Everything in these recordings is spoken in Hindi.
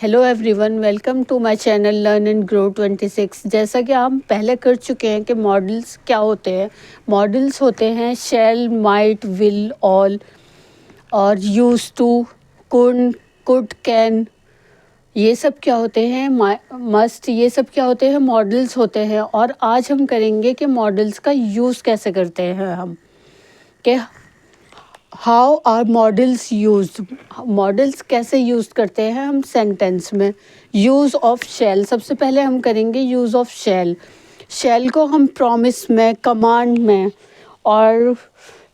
Hello everyone, welcome to my channel learn and grow 26। जैसा कि हम पहले कर चुके हैं कि मॉडल्स क्या होते हैं। मॉडल्स होते हैं शैल, माइट, विल, ऑल और यूज टू, कुड, कैन। ये सब क्या होते हैं? मस्ट। ये सब क्या होते हैं? मॉडल्स होते हैं। और आज हम करेंगे कि मॉडल्स का यूज़ कैसे करते हैं हम, कि how are models used. Models कैसे यूज़ करते हैं हम सेंटेंस में। यूज़ ऑफ शैल, सबसे पहले हम करेंगे यूज़ ऑफ शैल। शैल को हम प्रॉमिस में, कमांड में और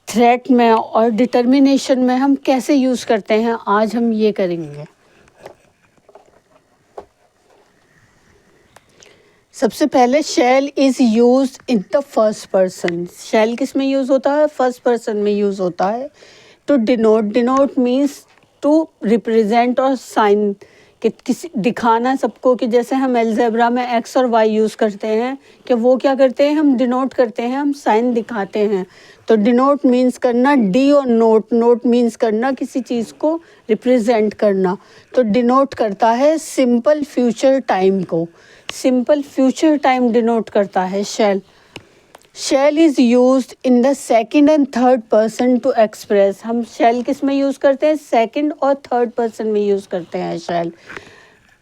थ्रेट में और डिटर्मिनेशन में हम कैसे यूज़ करते हैं, आज हम ये करेंगे। सबसे पहले shall is use in the first person. Shall किस में यूज़ होता है? फर्स्ट पर्सन में यूज़ होता है। To denote, denote means to represent और साइन, कि किसी दिखाना सबको, कि जैसे हम अलजेब्रा में एक्स और वाई यूज़ करते हैं, कि वो क्या करते हैं, हम डिनोट करते हैं, हम साइन दिखाते हैं। तो डिनोट मीन्स करना, डी और नोट, नोट मीन्स करना, किसी चीज़ को रिप्रेजेंट करना। तो डिनोट करता है सिंपल फ्यूचर टाइम को। सिंपल फ्यूचर टाइम डिनोट करता है shall. Shall is used in the second and third person to express. हम शैल किस में यूज़ करते हैं? सेकंड और थर्ड पर्सन में यूज़ करते हैं शैल।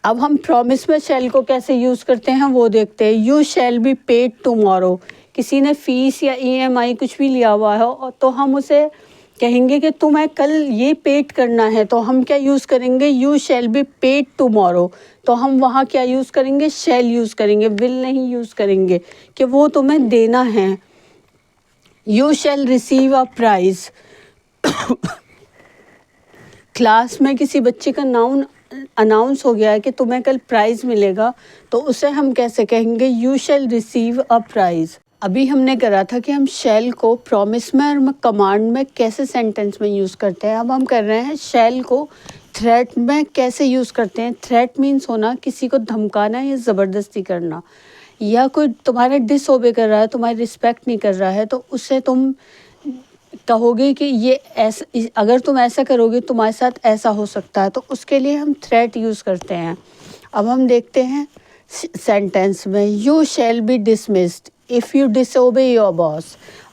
अब हम प्रॉमिस में शैल को कैसे यूज़ करते हैं वो देखते हैं। You shall be paid tomorrow. किसी ने फीस या ईएमआई कुछ भी लिया हुआ है तो हम उसे कहेंगे कि तुम्हें कल ये पेड करना है, तो हम क्या यूज़ करेंगे? You shall be paid tomorrow. तो हम वहाँ क्या यूज़ करेंगे? शैल यूज़ करेंगे, विल नहीं यूज़ करेंगे, कि वो तुम्हें देना है। You shell receive a price. Class में किसी बच्चे का नाउन अनाउंस हो गया है कि तुम्हें कल प्राइज़ मिलेगा, तो उसे हम कैसे कहेंगे? You shall receive a price. अभी हमने करा था कि हम शैल को प्रॉमिस में और कमांड में कैसे सेंटेंस में यूज़ करते हैं। अब हम कर रहे हैं शैल को थ्रेट में कैसे यूज़ करते हैं। थ्रेट मीन्स होना, किसी को धमकाना या ज़बरदस्ती करना, या कोई तुम्हारा डिसओबे कर रहा है, तुम्हारी रिस्पेक्ट नहीं कर रहा है, तो उससे तुम कहोगे कि ये ऐसा, अगर तुम ऐसा करोगे तुम्हारे साथ ऐसा हो सकता है, तो उसके लिए हम थ्रेट यूज़ करते हैं। अब हम देखते हैं सेंटेंस में। You shall be dismissed if you disobey your boss.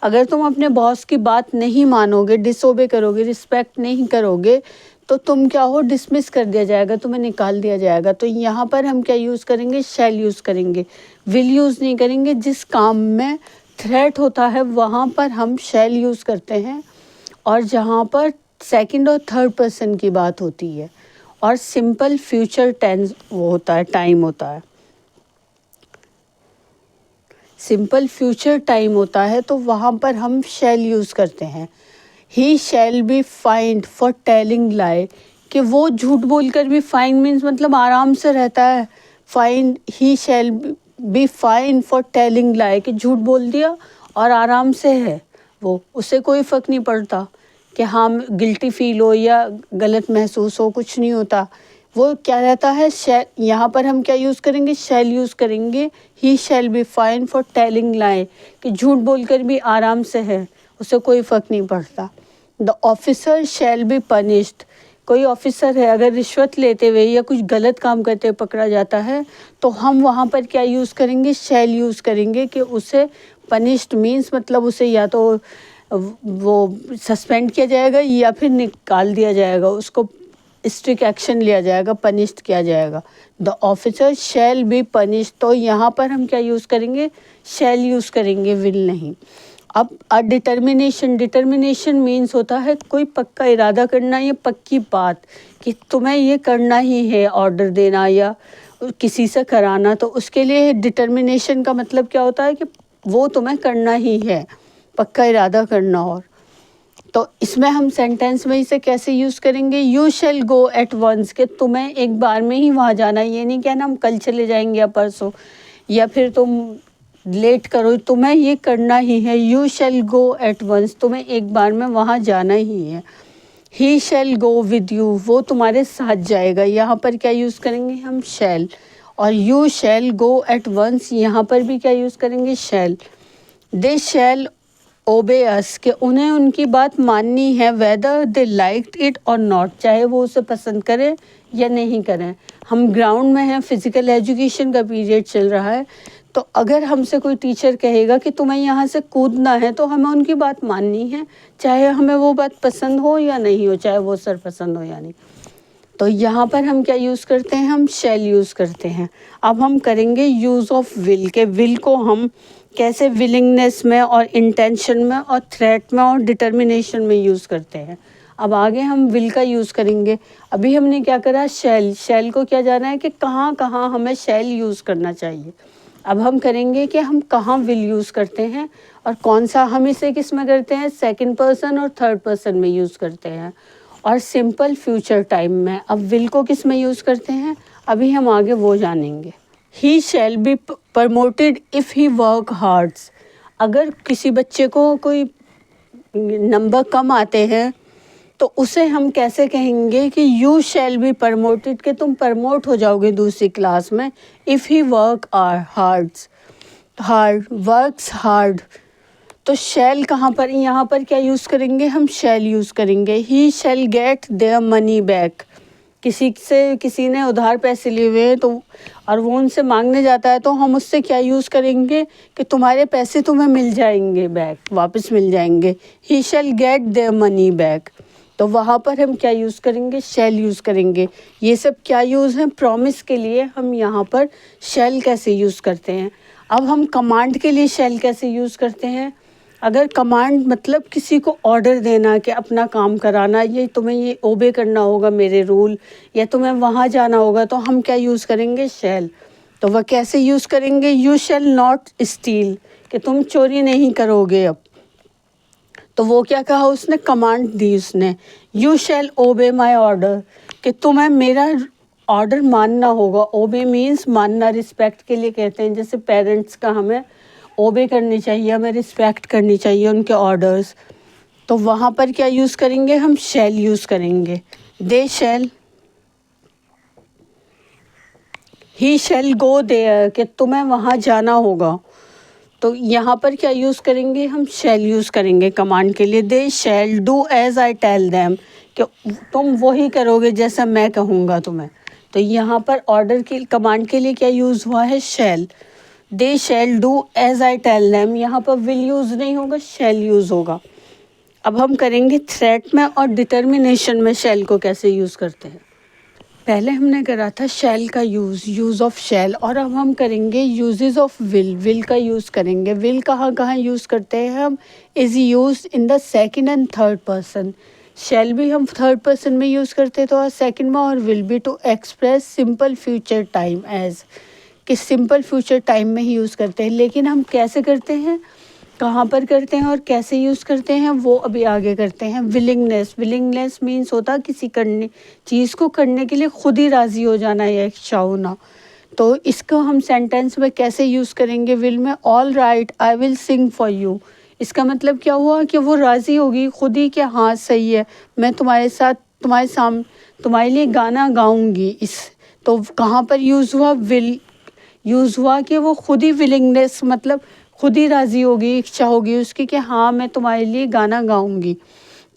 अगर तुम अपने बॉस की बात नहीं मानोगे, डिसओबे करोगे, रिस्पेक्ट नहीं करोगे, तो तुम क्या हो? डिसमिस कर दिया जाएगा, तुम्हें निकाल दिया जाएगा। तो यहाँ पर हम क्या यूज़ करेंगे? शैल यूज़ करेंगे, विल यूज़ नहीं करेंगे। जिस काम में थ्रेट होता है वहाँ पर हम शैल यूज़ करते हैं, और जहाँ पर सेकंड और थर्ड पर्सन की बात होती है और सिंपल फ्यूचर टेंस वो होता है, टाइम होता है, सिंपल फ्यूचर टाइम होता है, तो वहाँ पर हम शैल यूज़ करते हैं। He shall be fined for telling lie, कि वो झूठ बोलकर भी, फाइन मीन्स मतलब आराम से रहता है। Fine, he shall be fine for telling lie, कि झूठ बोल दिया और आराम से है वो, उससे कोई फ़र्क नहीं पड़ता कि हाँ गिल्टी फील हो या गलत महसूस हो, कुछ नहीं होता। वो क्या रहता है? शैल। यहाँ पर हम क्या यूज़ करेंगे? शैल यूज़ करेंगे। He shall be fine for telling lie, कि झूठ बोलकर भी आराम से है, उससे कोई फ़र्क नहीं पड़ता। The officer shall be punished. कोई ऑफिसर है, अगर रिश्वत लेते हुए या कुछ गलत काम करते हुए पकड़ा जाता है, तो हम वहाँ पर क्या यूज़ करेंगे? शैल यूज़ करेंगे, कि उसे पनिश्ड मीन्स मतलब उसे या तो वो सस्पेंड किया जाएगा या फिर निकाल दिया जाएगा, उसको स्ट्रिक्ट एक्शन लिया जाएगा, पनिश्ड किया जाएगा। The officer shall be punished. तो यहाँ पर हम क्या यूज़ करेंगे? शैल यूज़ करेंगे, विल नहीं। अब डिटर्मिनेशन, डिटर्मिनेशन मीन्स होता है कोई पक्का इरादा करना या पक्की बात, कि तुम्हें ये करना ही है, ऑर्डर देना या किसी से कराना। तो उसके लिए डिटर्मिनेशन का मतलब क्या होता है? कि वो तुम्हें करना ही है, पक्का इरादा करना। और तो इसमें हम सेंटेंस में इसे कैसे यूज़ करेंगे? You shall go at once, के तुम्हें एक बार में ही वहाँ जाना। ये नहीं कहना हम कल चले जाएंगे या परसों, या फिर तुम लेट करो, तुम्हें ये करना ही है। You shall go at once, तुम्हें एक बार में वहाँ जाना ही है। ही शैल गो विद यू, वो तुम्हारे साथ जाएगा। यहाँ पर क्या यूज़ करेंगे? हम शैल। और you shall go at once, यहाँ पर भी क्या यूज़ करेंगे? शैल। दे शैल ओबे अस, कि उन्हें उनकी बात माननी है, वेदर दे लाइक्ड इट और नॉट, चाहे वो उसे पसंद करें या नहीं करें। हम ग्राउंड में हैं, फिज़िकल एजुकेशन का पीरियड चल रहा है, तो अगर हमसे कोई टीचर कहेगा कि तुम्हें यहाँ से कूदना है, तो हमें उनकी बात माननी है, चाहे हमें वो बात पसंद हो या नहीं हो, चाहे वो सर पसंद हो या नहीं। तो यहाँ पर हम क्या यूज़ करते हैं, हम शैल यूज़ करते हैं। अब हम करेंगे यूज़ ऑफ विल, के विल को हम कैसे विलिंगनेस में और इंटेंशन में और थ्रेट में और डिटर्मिनेशन में यूज़ करते हैं। अब आगे हम विल का यूज़ करेंगे। अभी हमने क्या करा, शैल, शैल को क्या जाना है कि कहाँ कहाँ हमें शैल यूज़ करना चाहिए। अब हम करेंगे कि हम कहाँ विल यूज़ करते हैं और कौन सा हम इसे किस में करते हैं, सेकंड पर्सन और थर्ड पर्सन में यूज़ करते हैं और सिंपल फ्यूचर टाइम में। अब विल को किस में यूज़ करते हैं, अभी हम आगे वो जानेंगे। He shall be promoted if he work hards, अगर किसी बच्चे को कोई नंबर कम आते हैं तो उसे हम कैसे कहेंगे कि यू शैल बी प्रमोटेड, कि तुम प्रमोट हो जाओगे दूसरी क्लास में, if he work hard works hard. तो शैल कहाँ पर, यहाँ पर क्या यूज़ करेंगे, हम शैल यूज़ करेंगे। He shall get their money back, किसी ने उधार पैसे लिए हुए हैं तो और वो उनसे मांगने जाता है, तो हम उससे क्या यूज़ करेंगे कि तुम्हारे पैसे तुम्हें मिल जाएंगे बैक, वापस मिल जाएंगे। He shall get their money back, तो वहाँ पर हम क्या यूज़ करेंगे, शैल यूज़ करेंगे। ये सब क्या यूज़ हैं, प्रॉमिस के लिए हम यहाँ पर शैल कैसे यूज़ करते हैं। अब हम कमांड के लिए शैल कैसे यूज़ करते हैं। अगर कमांड मतलब किसी को ऑर्डर देना कि अपना काम कराना, ये तुम्हें ये ओबे करना होगा मेरे रूल, या तुम्हें वहाँ जाना होगा, तो हम क्या यूज़ करेंगे, शैल। तो वह कैसे यूज़ करेंगे, यू शैल नॉट स्टील, कि तुम चोरी नहीं करोगे। अब तो वो क्या कहा उसने, कमांड दी उसने, यू शैल ओबे माई ऑर्डर, कि तुम्हें मेरा ऑर्डर मानना होगा। ओबे मीन्स मानना, रिस्पेक्ट के लिए कहते हैं, जैसे पेरेंट्स का हमें ओबे करनी चाहिए, हमें रिस्पेक्ट करनी चाहिए उनके ऑर्डर्स। तो वहाँ पर क्या यूज़ करेंगे, हम शैल यूज़ करेंगे। दे शैल, ही शैल गो देयर, कि तुम्हें वहाँ जाना होगा। तो यहाँ पर क्या यूज़ करेंगे, हम शैल यूज़ करेंगे कमांड के लिए। They shall do as I tell them, कि तुम वही करोगे जैसा मैं कहूँगा तुम्हें। तो यहाँ पर ऑर्डर की कमांड के लिए क्या यूज़ हुआ है, shall. They shall do as I tell them, यहाँ पर विल यूज़ नहीं होगा, शैल यूज़ होगा। अब हम करेंगे थ्रेट में और डिटर्मिनेशन में शैल को कैसे यूज़ करते हैं। पहले हमने करा था शैल का यूज़ ऑफ शैल, और अब हम करेंगे यूजेस ऑफ विल का यूज़ करेंगे। विल कहाँ कहाँ यूज़ करते हैं हम, is use in the second and third person. Shall भी हम थर्ड पर्सन में यूज़ करते तो सेकंड में, और विल भी to express simple future time as, कि सिंपल फ्यूचर टाइम में ही यूज़ करते हैं। लेकिन हम कैसे करते हैं, कहाँ पर करते हैं और कैसे यूज़ करते हैं, वो अभी आगे करते हैं। विलिंगनेस मीन्स होता है किसी चीज़ को करने के लिए खुद ही राज़ी हो जाना या इच्छा होना। तो इसको हम सेंटेंस में कैसे यूज़ करेंगे, विल में, all right I will sing for you. इसका मतलब क्या हुआ कि वो राज़ी होगी खुद ही कि हाँ सही है, मैं तुम्हारे साथ तुम्हारे लिए गाना गाऊंगी। इस तो कहाँ पर यूज़ हुआ, विल यूज़ हुआ कि वो खुद ही विलिंगनेस मतलब खुद ही राज़ी होगी, इच्छा होगी उसकी कि हाँ मैं तुम्हारे लिए गाना गाऊंगी।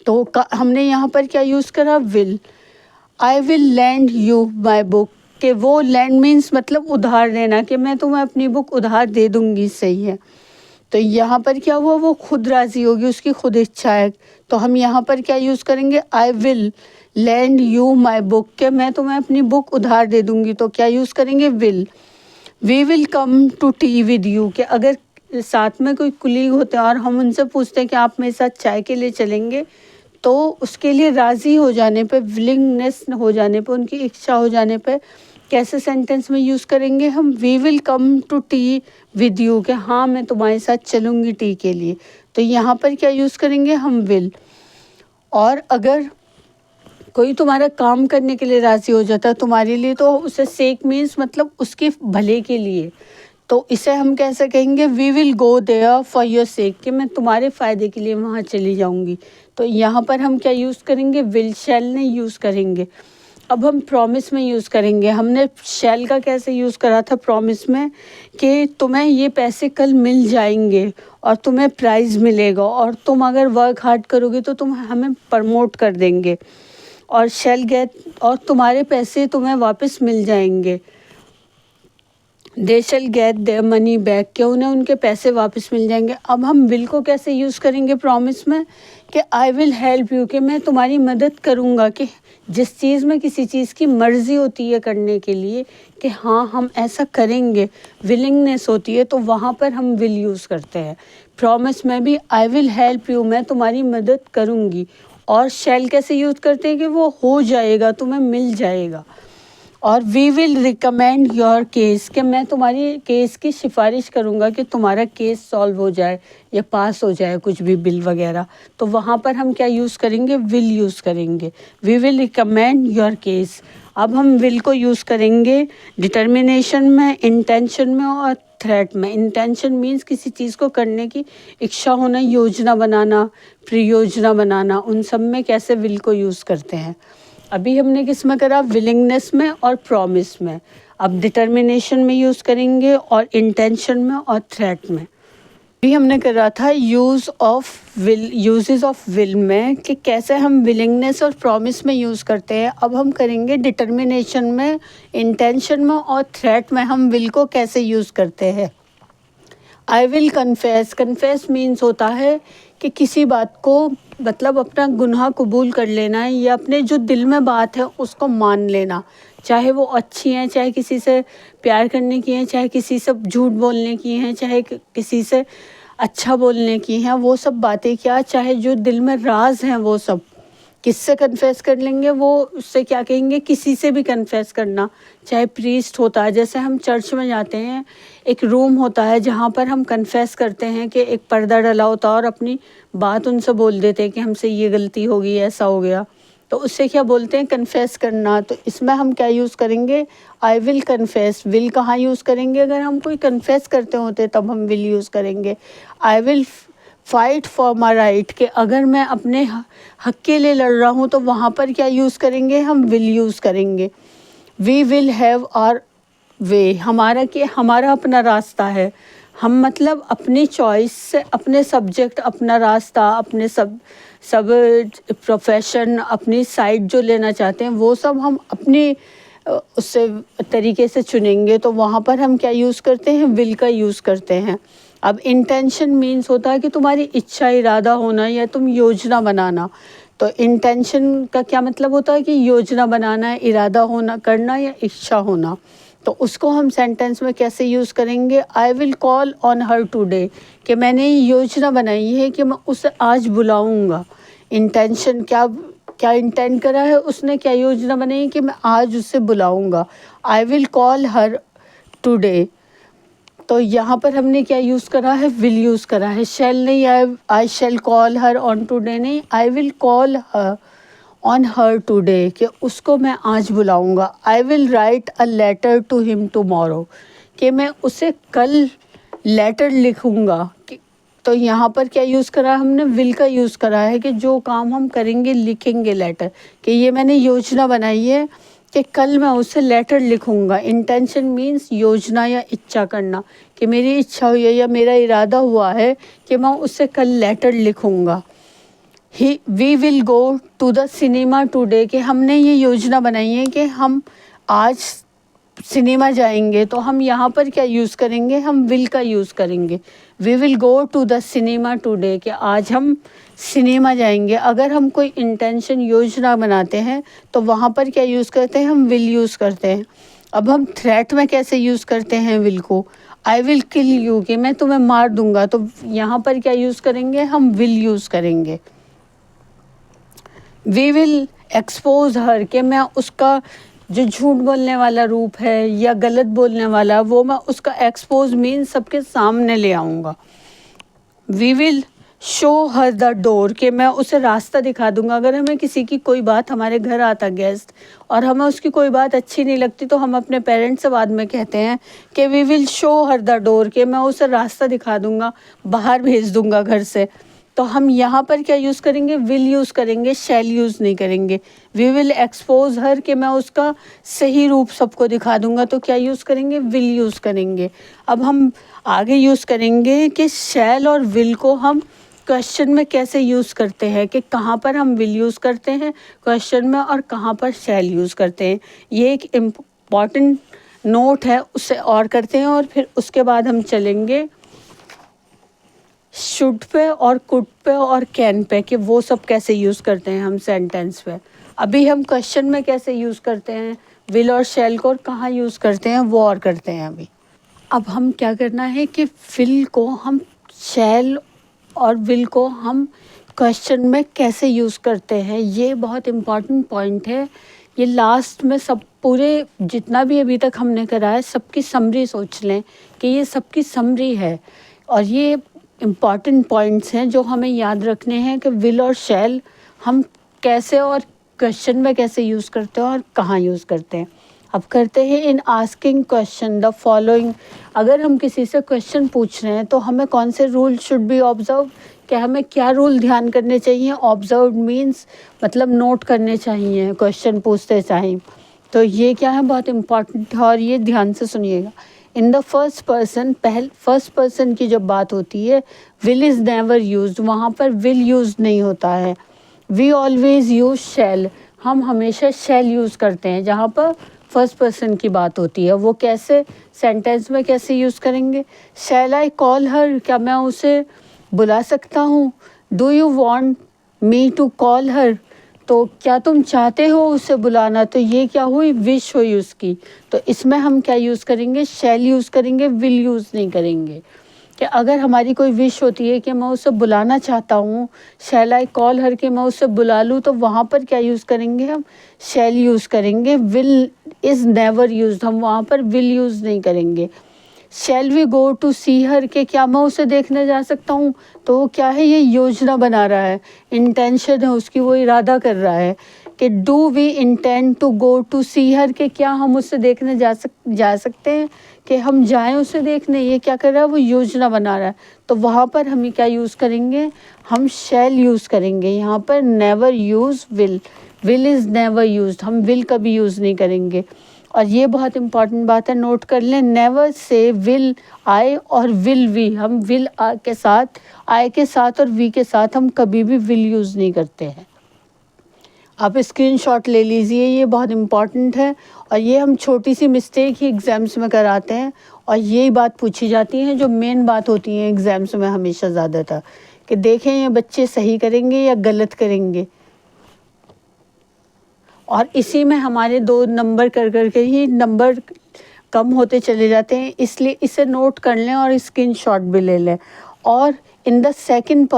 तो हमने यहाँ पर क्या यूज़ करा, will. I will land you my book, कि वो लैंड मीन्स मतलब उधार देना, कि मैं तुम्हें अपनी बुक उधार दे दूँगी, सही है। तो यहाँ पर क्या हुआ, वो खुद राज़ी होगी, उसकी खुद इच्छा है। तो हम यहाँ पर क्या यूज़ करेंगे, I will land you my book, कि मैं तुम्हें अपनी बुक उधार दे दूँगी। तो क्या यूज़ करेंगे, will. We will come to tea with you, कि अगर साथ में कोई कुलीग होते हैं और हम उनसे पूछते हैं कि आप मेरे साथ चाय के लिए चलेंगे, तो उसके लिए राज़ी हो जाने पे, विलिंगनेस हो जाने पे, उनकी इच्छा हो जाने पे कैसे सेंटेंस में यूज़ करेंगे हम, we will come to tea with you, कि हाँ मैं तुम्हारे साथ चलूँगी टी के लिए। तो यहाँ पर क्या यूज़ करेंगे, हम विल। और अगर कोई तुम्हारा काम करने के लिए राज़ी हो जाता है तुम्हारे लिए, तो उसे सेक मीन्स मतलब उसके भले के लिए, तो इसे हम कैसे कहेंगे, we will go there for your sake, कि मैं तुम्हारे फ़ायदे के लिए वहाँ चली जाऊँगी। तो यहाँ पर हम क्या यूज़ करेंगे, विल शैल नहीं यूज़ करेंगे। अब हम प्रॉमिस में यूज़ करेंगे। हमने शैल का कैसे यूज़ करा था प्रॉमिस में कि तुम्हें ये पैसे कल मिल जाएंगे और तुम्हें प्राइज़ मिलेगा और तुम अगर वर्क हार्ड करोगे तो तुम हमें प्रमोट कर देंगे और शैल गेट और तुम्हारे पैसे तुम्हें वापस मिल जाएंगे। They shall get their money back, कि उन्हें उनके पैसे वापस मिल जाएंगे। अब हम विल को कैसे यूज़ करेंगे प्रॉमिस में कि आई विल हेल्प यू, कि मैं तुम्हारी मदद करूँगा, कि जिस चीज़ में किसी चीज़ की मर्ज़ी होती है करने के लिए कि हाँ हम ऐसा करेंगे, विलिंगनेस होती है, तो वहाँ पर हम विल यूज़ करते हैं। प्रॉमिस में भी आई विल हेल्प यू, मैं तुम्हारी मदद करूँगी। और शैल कैसे यूज़ करते हैं कि वो हो जाएगा, तुम्हें मिल जाएगा। और we will recommend your case, कि मैं तुम्हारी केस की सिफारिश करूँगा कि तुम्हारा केस सॉल्व हो जाए या पास हो जाए, कुछ भी बिल वगैरह, तो वहाँ पर हम क्या यूज़ करेंगे, विल यूज़ करेंगे। We will recommend your case. अब हम विल को यूज़ करेंगे डिटर्मिनेशन में, इंटेंशन में और थ्रेट में। इंटेंशन मीन्स किसी चीज़ को करने की इच्छा होना, योजना बनाना, प्रयोजना बनाना, उन सब में कैसे विल को यूज़ करते हैं। अभी हमने किस में करा, विलिंगनेस में और प्रॉमिस में। अब डिटर्मिनेशन में यूज़ करेंगे और इंटेंशन में और थ्रेट में। अभी हमने करा था use of will, uses of will में, कि कैसे हम विलिंगनेस और प्रॉमिस में यूज़ करते हैं। अब हम करेंगे डिटर्मिनेशन में, इंटेंशन में और थ्रेट में हम विल को कैसे यूज़ करते हैं। I will confess, confess means होता है कि किसी बात को मतलब अपना गुनाह कबूल कर लेना है या अपने जो दिल में बात है उसको मान लेना, चाहे वो अच्छी हैं, चाहे किसी से प्यार करने की हैं, चाहे किसी से झूठ बोलने की हैं, चाहे किसी से अच्छा बोलने की हैं, वो सब बातें क्या, चाहे जो दिल में राज हैं वो सब किससे कन्फेस कर लेंगे, वो उससे क्या कहेंगे, किसी से भी कन्फेस करना। चाहे प्रीस्ट होता है, जैसे हम चर्च में जाते हैं, एक रूम होता है जहाँ पर हम कन्फेस करते हैं कि एक पर्दा डला होता है और अपनी बात उनसे बोल देते हैं कि हमसे ये गलती हो गई, ऐसा हो गया, तो उससे क्या बोलते हैं, कन्फेस करना। तो इसमें हम क्या यूज़ करेंगे, आई विल कन्फेस। विल कहाँ यूज़ करेंगे, अगर हम कोई कन्फेस करते होते तब हम विल यूज़ करेंगे। I will fight for my right, कि अगर मैं अपने हक के लिए लड़ रहा हूँ तो वहाँ पर क्या यूज़ करेंगे, हम विल यूज़ करेंगे। We will have our way, हमारा कि हमारा अपना रास्ता है, हम मतलब अपनी चॉइस से अपने सब्जेक्ट, अपना रास्ता, अपने सब प्रोफेशन, अपनी साइड जो लेना चाहते हैं वो सब हम अपनी उससे तरीके से चुनेंगे, तो वहाँ पर हम क्या यूज़ करते हैं, विल का यूज़ करते हैं। अब इंटेंशन मीन्स होता है कि तुम्हारी इच्छा, इरादा होना या तुम योजना बनाना। तो इंटेंशन का क्या मतलब होता है कि योजना बनाना, इरादा होना, करना या इच्छा होना। तो उसको हम सेंटेंस में कैसे यूज़ करेंगे, आई will call on her today, कि मैंने योजना बनाई है कि मैं उसे आज बुलाऊंगा। इंटेंशन क्या क्या इंटेंड करा है उसने, क्या योजना बनाई कि मैं आज उसे बुलाऊंगा। I will call her today, तो यहाँ पर हमने क्या यूज़ करा है, विल यूज़ करा है। शैल नहीं, I shall call her on today नहीं, I will call her on her today, कि उसको मैं आज बुलाऊंगा। I will write a letter to him tomorrow, कि मैं उसे कल लेटर लिखूंगा। तो यहाँ पर क्या यूज़ करा है हमने, विल का यूज़ करा है कि जो काम हम करेंगे लिखेंगे लेटर, कि ये मैंने योजना बनाई है कि कल मैं उसे लेटर लिखूंगा। इंटेंशन मीन्स योजना या इच्छा करना, कि मेरी इच्छा हुई है या मेरा इरादा हुआ है कि मैं उससे कल लेटर लिखूंगा। We will go to the cinema today, कि हमने ये योजना बनाई है कि हम आज सिनेमा जाएंगे, तो हम यहाँ पर क्या यूज़ करेंगे, हम विल का यूज़ करेंगे। We will go to the cinema today, कि आज हम सिनेमा जाएंगे। अगर हम कोई इंटेंशन, योजना बनाते हैं तो वहाँ पर क्या यूज़ करते हैं, हम विल यूज़ करते हैं। अब हम थ्रेट में कैसे यूज़ करते हैं विल को, आई विल किल यू, कि मैं तुम्हें मार दूंगा, तो यहाँ पर क्या यूज़ करेंगे, हम विल यूज़ करेंगे। वी विल एक्सपोज हर, के मैं उसका जो झूठ बोलने वाला रूप है या गलत बोलने वाला, वो मैं उसका एक्सपोज मीन सबके सामने ले आऊँगा। We will show her the door, के मैं उसे रास्ता दिखा दूंगा। अगर हमें किसी की कोई बात, हमारे घर आता गेस्ट और हमें उसकी कोई बात अच्छी नहीं लगती, तो हम अपने पेरेंट्स से बाद में कहते हैं कि we will show her the door, के मैं उसे रास्ता दिखा दूंगा, बाहर भेज दूंगा घर से। तो हम यहाँ पर क्या यूज़ करेंगे, विल यूज़ करेंगे, शैल यूज़ नहीं करेंगे। वी विल एक्सपोज हर कि मैं उसका सही रूप सबको दिखा दूंगा, तो क्या यूज़ करेंगे, विल यूज़ करेंगे। अब हम आगे यूज़ करेंगे कि शैल और विल को हम क्वेश्चन में कैसे यूज़ करते हैं, कि कहाँ पर हम विल यूज़ करते हैं क्वेश्चन में और कहाँ पर शैल यूज़ करते हैं। ये एक इम्पॉर्टेंट नोट है, उससे और करते हैं और फिर उसके बाद हम चलेंगे शुड पे और कुड पे और कैन पे, कि वो सब कैसे यूज़ करते हैं हम सेंटेंस पे। अभी हम क्वेश्चन में कैसे यूज़ करते हैं विल और शैल को और कहाँ यूज़ करते हैं वो और करते हैं अभी। अब हम क्या करना है कि विल को हम शैल और विल को हम क्वेश्चन में कैसे यूज़ करते हैं, ये बहुत इम्पॉर्टेंट पॉइंट है। ये लास्ट में सब पूरे जितना भी अभी तक हमने करा है सबकी समरी सोच लें कि ये सबकी समरी है और ये इम्पॉर्टेंट पॉइंट्स हैं जो हमें याद रखने हैं कि विल और शैल हम कैसे और क्वेश्चन में कैसे यूज़ करते हैं और कहाँ यूज़ करते हैं। अब करते हैं in asking question the following. अगर हम किसी से क्वेश्चन पूछ रहे हैं तो हमें कौन से रूल शुड बी ऑब्जर्व, कि हमें क्या रूल ध्यान करने चाहिए। ऑब्जर्व मीन्स मतलब नोट करने चाहिए क्वेश्चन पूछते टाइम। तो ये क्या है, बहुत इम्पॉर्टेंट है और ये ध्यान से सुनिएगा। इन the first person, first person की जब बात होती है विल इज़ नेवर यूज्ड, वहाँ पर विल यूज नहीं होता है। वी ऑलवेज यूज शैल, हम हमेशा शैल यूज़ करते हैं जहाँ पर फर्स्ट पर्सन की बात होती है। वो कैसे, सेंटेंस में कैसे यूज़ करेंगे। शैल आई कॉल हर, क्या मैं उसे बुला सकता हूँ। Do you want me to call her, तो क्या तुम चाहते हो उसे बुलाना। तो ये क्या हुई, विश हुई उसकी। तो इसमें हम क्या यूज़ करेंगे, शैल यूज़ करेंगे, विल यूज़ नहीं करेंगे। कि अगर हमारी कोई विश होती है कि मैं उसे बुलाना चाहता हूँ, शैल आई कॉल हर कि मैं उसे बुला लूँ, तो वहाँ पर क्या यूज़ करेंगे, हम शैल यूज़ करेंगे। विल इज़ नेवर यूज्ड, हम वहाँ पर विल यूज़ नहीं करेंगे। Shall we go to see her के, क्या मैं उसे देखने जा सकता हूँ। तो वो क्या है, ये योजना बना रहा है, इंटेंशन है उसकी, वो इरादा कर रहा है कि do we intend to go to see her के, क्या हम उससे देखने जा सकते हैं, कि हम जाएं उसे देखने। ये क्या कर रहा है, वो योजना बना रहा है। तो वहाँ पर हम क्या यूज़ करेंगे, हम शैल यूज़ करेंगे। यहाँ पर never use will, will is never used, हम विल कभी यूज़ नहीं करेंगे। और ये बहुत इंपॉर्टेंट बात है, नोट कर लें। नेवर से विल आई और विल वी, हम विल के साथ, आई के साथ और वी के साथ हम कभी भी विल यूज़ नहीं करते हैं। आप स्क्रीनशॉट ले लीजिए, ये बहुत इम्पॉर्टेंट है और ये हम छोटी सी मिस्टेक ही एग्ज़ाम्स में कराते हैं और यही बात पूछी जाती है जो मेन बात होती है एग्ज़ाम्स में हमेशा ज़्यादातर, कि देखें ये बच्चे सही करेंगे या गलत करेंगे। और इसी में हमारे 2 नंबर कर करके ही नंबर कम होते चले जाते हैं, इसलिए इसे नोट कर लें और स्क्रीनशॉट भी ले लें। और इन द सेकंड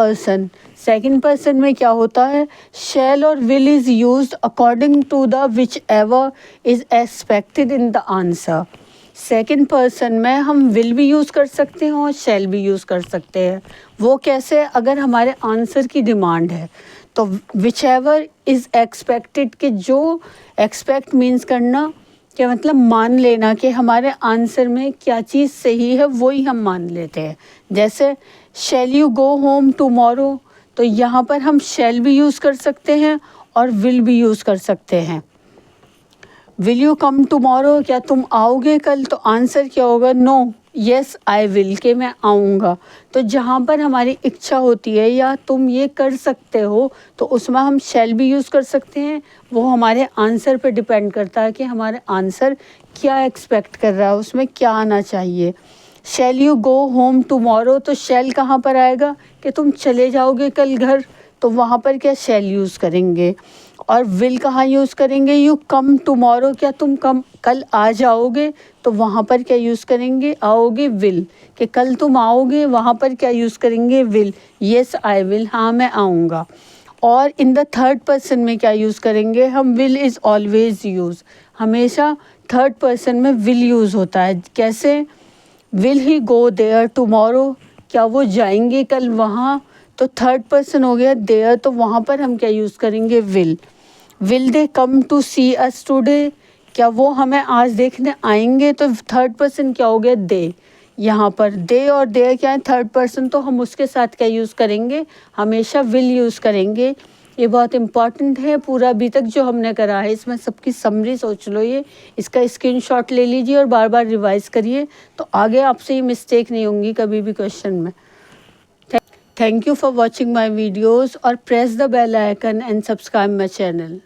पर्सन में क्या होता है, शैल और will is used according to the which ever is expected in the answer. Second person में हम विल भी यूज़ कर सकते हैं और शैल भी यूज़ कर सकते हैं। वो कैसे, अगर हमारे आंसर की डिमांड है तो विच एवर इज़ एक्सपेक्टेड, के जो एक्सपेक्ट मीन्स करना, क्या मतलब मान लेना कि हमारे आंसर में क्या चीज़ सही है वही हम मान लेते हैं। जैसे shall you go home tomorrow, तो यहाँ पर हम शैल भी यूज़ कर सकते हैं और विल भी यूज़ कर सकते हैं। विल यू कम टुमारो, क्या तुम आओगे कल, तो आंसर क्या होगा, नो, येस आई विल, के मैं आऊँगा। तो जहाँ पर हमारी इच्छा होती है या तुम ये कर सकते हो, तो उसमें हम शैल भी यूज़ कर सकते हैं। वो हमारे आंसर पे डिपेंड करता है कि हमारे आंसर क्या एक्सपेक्ट कर रहा है, उसमें क्या आना चाहिए। Shall you go home tomorrow, तो शैल कहाँ पर आएगा, कि तुम चले जाओगे कल घर, तो वहाँ पर क्या शैल यूज़ करेंगे। और विल कहाँ यूज़ करेंगे, यू कम टुमारो, क्या तुम कल आ जाओगे, तो वहाँ पर क्या यूज़ करेंगे, आओगे, विल, कि कल तुम आओगे, वहाँ पर क्या यूज़ करेंगे, विल, येस आई विल, हाँ मैं आऊँगा। और इन द थर्ड पर्सन में क्या यूज़ करेंगे हम, विल इज़ ऑलवेज यूज़, हमेशा थर्ड पर्सन में विल यूज़ होता है। कैसे, will he go there tomorrow, क्या वो जाएंगे कल वहाँ, तो थर्ड पर्सन हो गया देयर, तो वहाँ पर हम क्या यूज़ करेंगे, will. Will they come to see us today, क्या वो हमें आज देखने आएंगे, तो थर्ड पर्सन क्या हो गया, दे, यहाँ पर दे और देयर क्या है, थर्ड पर्सन, तो हम उसके साथ क्या यूज़ करेंगे, हमेशा विल यूज़ करेंगे। ये बहुत इम्पॉर्टेंट है। पूरा अभी तक जो हमने करा है इसमें सबकी समरी सोच लो, ये इसका स्क्रीनशॉट ले लीजिए और बार बार रिवाइज करिए, तो आगे आपसे ये मिस्टेक नहीं होंगी कभी भी क्वेश्चन में। Thank you for watching my videos और press the bell icon and subscribe my channel.